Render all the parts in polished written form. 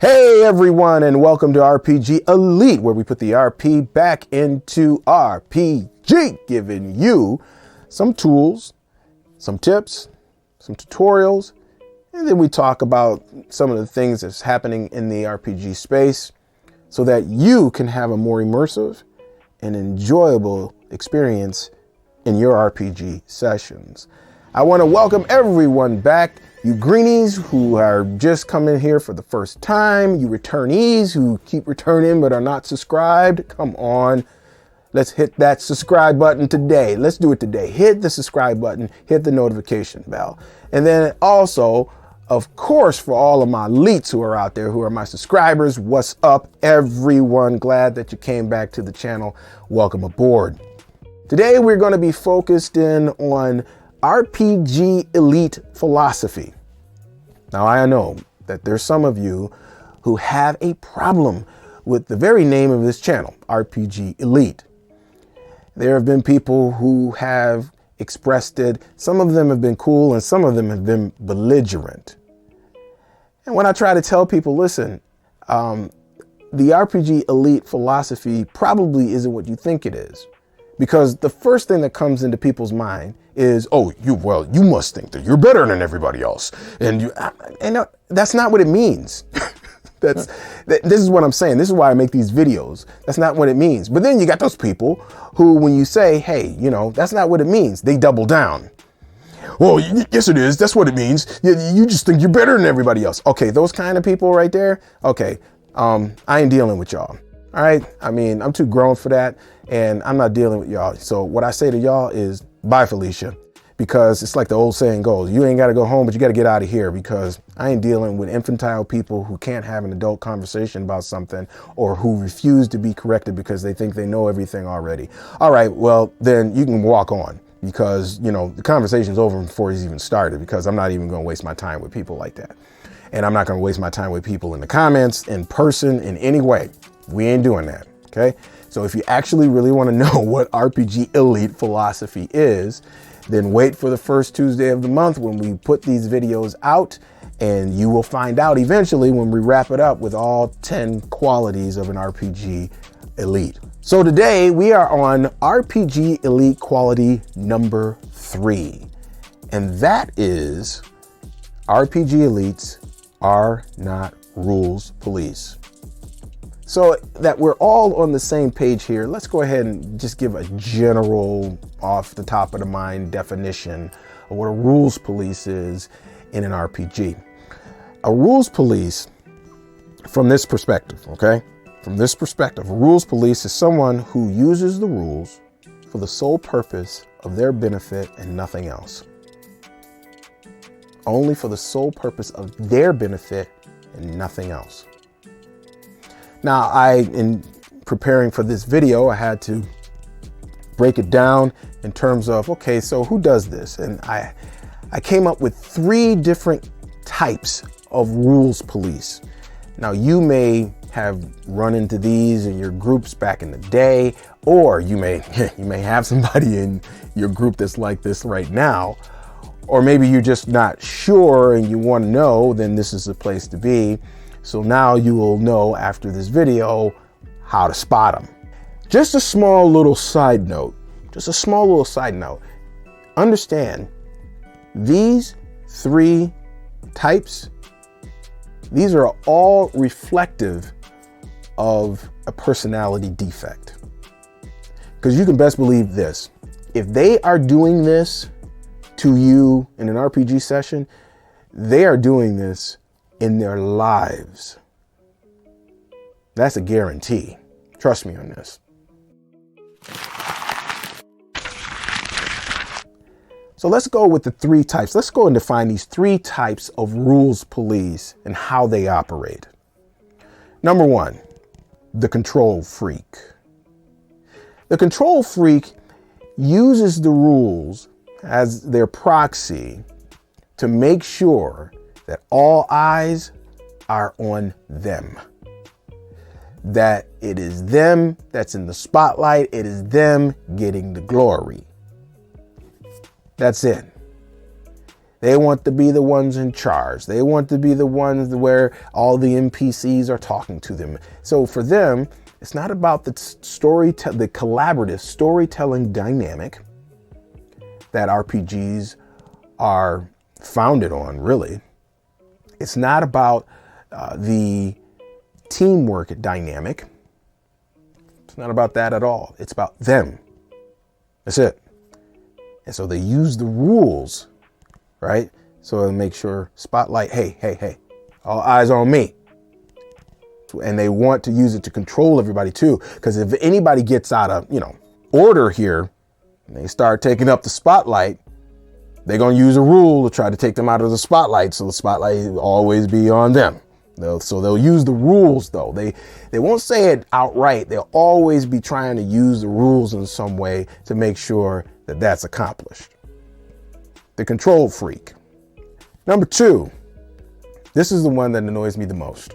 Hey everyone, and welcome to RPG Elite, where we put the RP back into RPG, giving you some tools, some tips, some tutorials, and then we talk about some of the things that's happening in the RPG space so that you can have a more immersive and enjoyable experience in your RPG sessions. I want to welcome everyone back. You greenies who are just coming here for the first time, you returnees who keep returning but are not subscribed, come on. Let's hit that subscribe button today. Let's do it today. Hit the subscribe button, hit the notification bell. And then also, of course, for all of my elites who are out there, who are my subscribers, what's up, everyone? Glad that you came back to the channel. Welcome aboard. Today, we're going to be focused in on RPG Elite philosophy. Now, I know that there's some of you who have a problem with the very name of this channel, RPG Elite. There have been people who have expressed it. Some of them have been cool and some of them have been belligerent. And when I try to tell people, listen, the RPG Elite philosophy probably isn't what you think it is. Because the first thing that comes into people's mind is, oh, you must think that you're better than everybody else. And that's not what it means. This is what I'm saying. This is why I make these videos. That's not what it means. But then you got those people who, when you say, hey, that's not what it means, they double down. Well, yes, it is. That's what it means. You just think you're better than everybody else. Okay, those kind of people right there. Okay, I ain't dealing with y'all. All right. I mean, I'm too grown for that and I'm not dealing with y'all. So what I say to y'all is bye, Felicia, because it's like the old saying goes, you ain't got to go home, but you got to get out of here, because I ain't dealing with infantile people who can't have an adult conversation about something or who refuse to be corrected because they think they know everything already. All right. Well, then you can walk on, because, the conversation's over before it's even started, because I'm not even going to waste my time with people like that. And I'm not going to waste my time with people in the comments, in person, in any way. We ain't doing that, okay? So if you actually really want to know what RPG Elite philosophy is, then wait for the first Tuesday of the month when we put these videos out, and you will find out eventually when we wrap it up with all 10 qualities of an RPG Elite. So today we are on RPG Elite quality number 3, and that is RPG Elites are not rules police. So that we're all on the same page here, let's go ahead and just give a general, off the top of the mind definition of what a rules police is in an RPG. A rules police, from this perspective, okay? From this perspective, a rules police is someone who uses the rules for the sole purpose of their benefit and nothing else. Only for the sole purpose of their benefit and nothing else. Now, in preparing for this video, I had to break it down in terms of, okay, so who does this? And I came up with 3 different types of rules police. Now, you may have run into these in your groups back in the day, or you may have somebody in your group that's like this right now, or maybe you're just not sure and you want to know, then this is the place to be. So now you will know after this video how to spot them. Just a small little side note. Understand, these 3 types, these are all reflective of a personality defect. Because you can best believe this. If they are doing this to you in an RPG session, they are doing this in their lives. That's a guarantee. Trust me on this. So let's go with the 3 types. Let's go and define these 3 types of rules police and how they operate. Number 1, the control freak. The control freak uses the rules as their proxy to make sure that all eyes are on them. That it is them that's in the spotlight. It is them getting the glory. That's it. They want to be the ones in charge. They want to be the ones where all the NPCs are talking to them. So for them, it's not about the the collaborative storytelling dynamic that RPGs are founded on, really. It's not about the teamwork dynamic. It's not about that at all. It's about them. That's it. And so they use the rules, right? So they make sure spotlight, hey, all eyes on me. And they want to use it to control everybody too. Because if anybody gets out of, order here, and they start taking up the spotlight, they're going to use a rule to try to take them out of the spotlight. So the spotlight will always be on them. So they'll use the rules though. They won't say it outright. They'll always be trying to use the rules in some way to make sure that that's accomplished. The control freak. Number 2, this is the one that annoys me the most.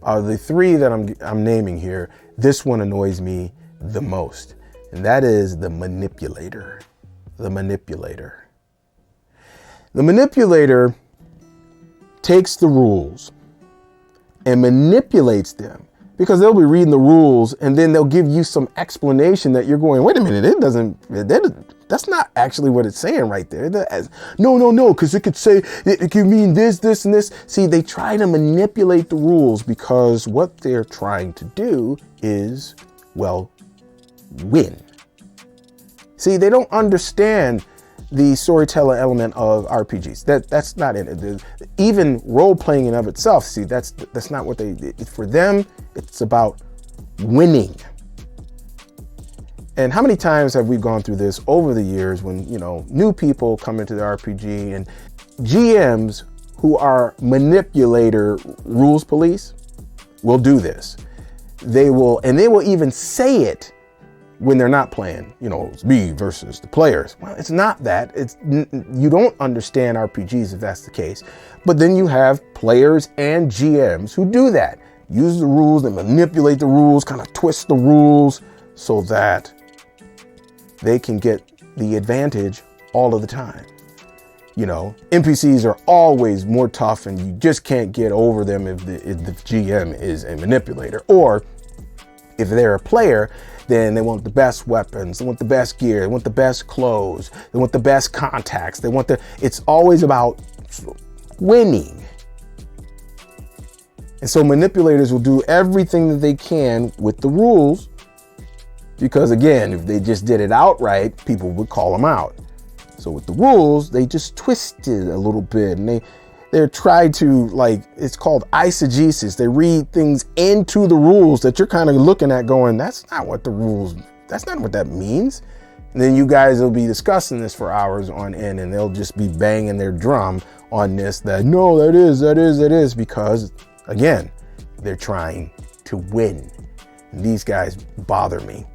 The 3 that I'm naming here, this one annoys me the most. And that is the manipulator. The manipulator. The manipulator takes the rules and manipulates them, because they'll be reading the rules and then they'll give you some explanation that you're going, wait a minute, that's not actually what it's saying right there. No, because it could say, it could mean this, and this. See, they try to manipulate the rules because what they're trying to do is, win. See, they don't understand the storyteller element of RPGs. That's not in it. Even role playing in of itself. See, that's not what for them. It's about winning. And how many times have we gone through this over the years when, new people come into the RPG and GMs who are manipulator rules police will do this. They will even say it when they're not playing, it's me versus the players. Well, it's not that. You don't understand RPGs if that's the case. But then you have players and GMs who do that. Use the rules and manipulate the rules, kind of twist the rules so that they can get the advantage all of the time. NPCs are always more tough and you just can't get over them if the GM is a manipulator. Or if they're a player, then they want the best weapons, they want the best gear, they want the best clothes, they want the best contacts, it's always about winning. And so manipulators will do everything that they can with the rules, because again, if they just did it outright, people would call them out. So with the rules, they just twist it a little bit, and they're trying to, it's called eisegesis. They read things into the rules that you're kind of looking at going, that's not what that means. And then you guys will be discussing this for hours on end, and they'll just be banging their drum on this, that is, because again, they're trying to win. And these guys bother me.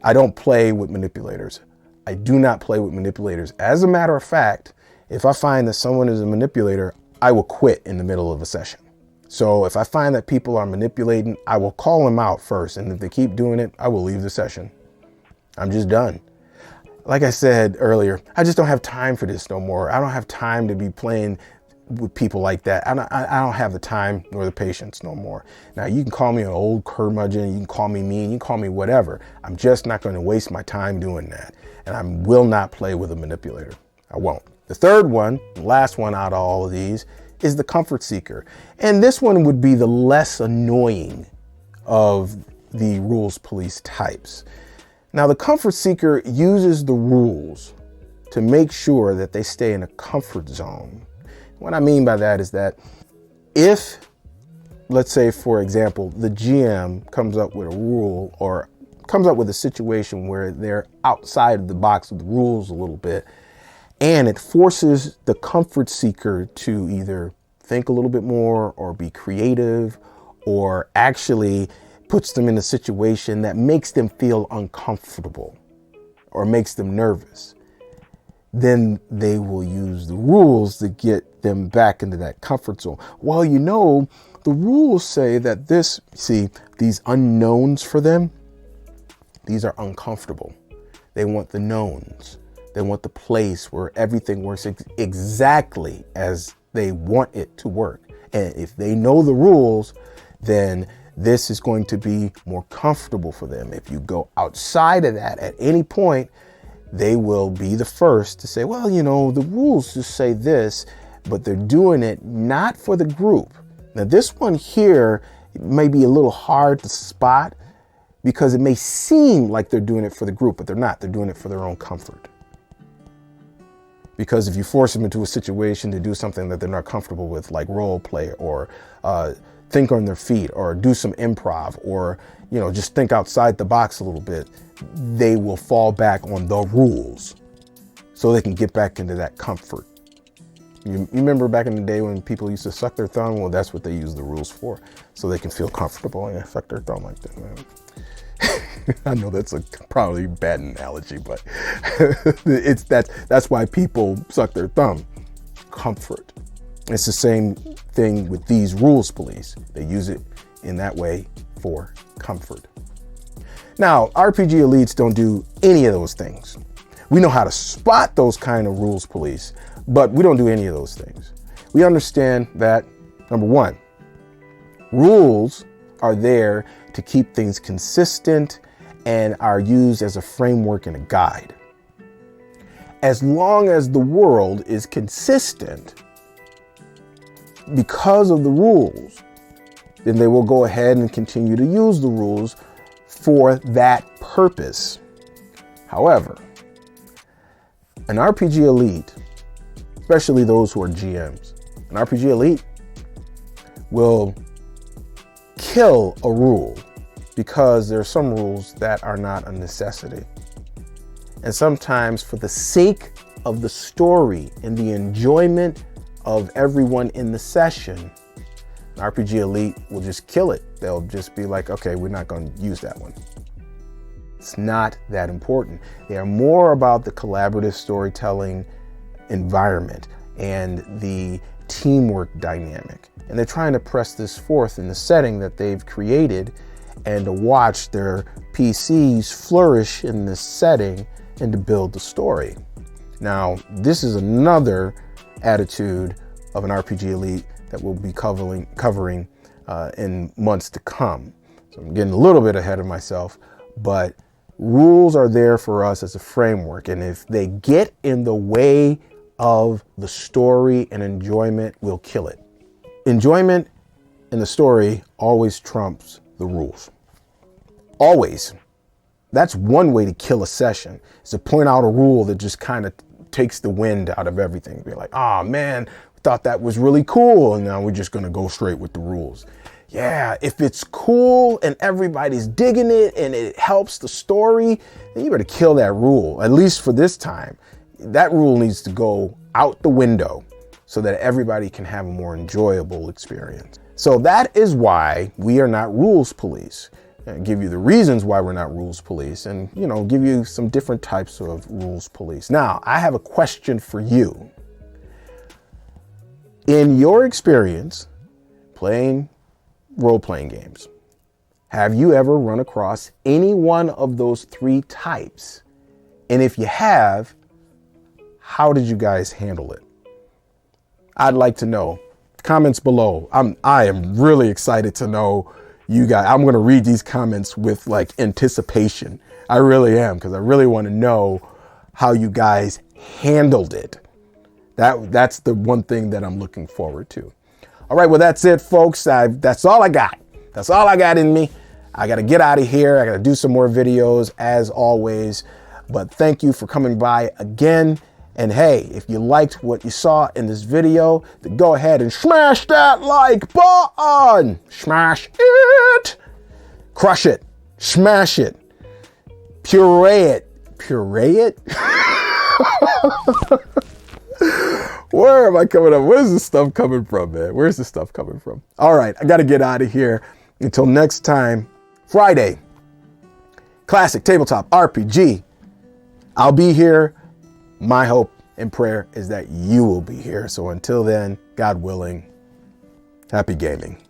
I don't play with manipulators. I do not play with manipulators. As a matter of fact, if I find that someone is a manipulator, I will quit in the middle of a session. So if I find that people are manipulating, I will call them out first. And if they keep doing it, I will leave the session. I'm just done. Like I said earlier, I just don't have time for this no more. I don't have time to be playing with people like that. I don't have the time nor the patience no more. Now, you can call me an old curmudgeon, you can call me mean, you can call me whatever. I'm just not going to waste my time doing that. And I will not play with a manipulator. I won't. The third one, the last one out of all of these, is the comfort seeker. And this one would be the less annoying of the rules police types. Now, the comfort seeker uses the rules to make sure that they stay in a comfort zone. What I mean by that is that if, let's say, for example, the GM comes up with a rule or comes up with a situation where they're outside of the box of the rules a little bit, and it forces the comfort seeker to either think a little bit more or be creative, or actually puts them in a situation that makes them feel uncomfortable or makes them nervous, then they will use the rules to get them back into that comfort zone. Well, the rules say that these unknowns for them, these are uncomfortable. They want the knowns. They want the place where everything works exactly as they want it to work. And if they know the rules, then this is going to be more comfortable for them. If you go outside of that at any point, they will be the first to say, well, you know, the rules just say this, but they're doing it not for the group. Now, this one here may be a little hard to spot because it may seem like they're doing it for the group, but they're not. They're doing it for their own comfort. Because if you force them into a situation to do something that they're not comfortable with, like role play or think on their feet or do some improv or, you know, just think outside the box a little bit, they will fall back on the rules so they can get back into that comfort. You remember back in the day when people used to suck their thumb? Well, that's what they use the rules for, so they can feel comfortable and suck their thumb like that, man. I know that's a probably bad analogy, but that's why people suck their thumb. Comfort. It's the same thing with these rules police. They use it in that way for comfort. Now, RPG elites don't do any of those things. We know how to spot those kind of rules police, but we don't do any of those things. We understand that, number one, rules are there to keep things consistent and are used as a framework and a guide. As long as the world is consistent because of the rules, then they will go ahead and continue to use the rules for that purpose. However, an RPG elite, especially those who are GMs, an RPG elite will kill a rule because there are some rules that are not a necessity. And sometimes for the sake of the story and the enjoyment of everyone in the session, an RPG elite will just kill it. They'll just be like, okay, we're not going to use that one. It's not that important. They are more about the collaborative storytelling environment and the teamwork dynamic. And they're trying to press this forth in the setting that they've created and to watch their PCs flourish in this setting and to build the story. Now, this is another attitude of an RPG elite that we'll be covering in months to come. So I'm getting a little bit ahead of myself, but rules are there for us as a framework. And if they get in the way of the story and enjoyment, we'll kill it. Enjoyment in the story always trumps the rules. Always. That's one way to kill a session, is to point out a rule that just kind of takes the wind out of everything. Be like, oh man, we thought that was really cool, and now we're just gonna go straight with the rules. Yeah, if it's cool and everybody's digging it and it helps the story, then you better kill that rule, at least for this time. That rule needs to go out the window so that everybody can have a more enjoyable experience. So that is why we are not rules police. I give you the reasons why we're not rules police and, you know, give you some different types of rules police. Now, I have a question for you. In your experience playing role-playing games, have you ever run across any one of those three types? And if you have, how did you guys handle it? I'd like to know. Comments below. I am really excited to know you guys. I'm going to read these comments with like anticipation. I really am, because I really want to know how you guys handled it. That's the one thing that I'm looking forward to. All right, well, that's it, folks. That's all I got. That's all I got in me. I got to get out of here. I got to do some more videos as always. But thank you for coming by again. And hey, if you liked what you saw in this video, then go ahead and smash that like button. Smash it. Crush it. Smash it. Puree it. Puree it? Where am I coming up? Where's this stuff coming from, man? Where's this stuff coming from? All right, I got to get out of here. Until next time, Friday, classic tabletop RPG. I'll be here. My hope and prayer is that you will be here. So until then, God willing, happy gaming.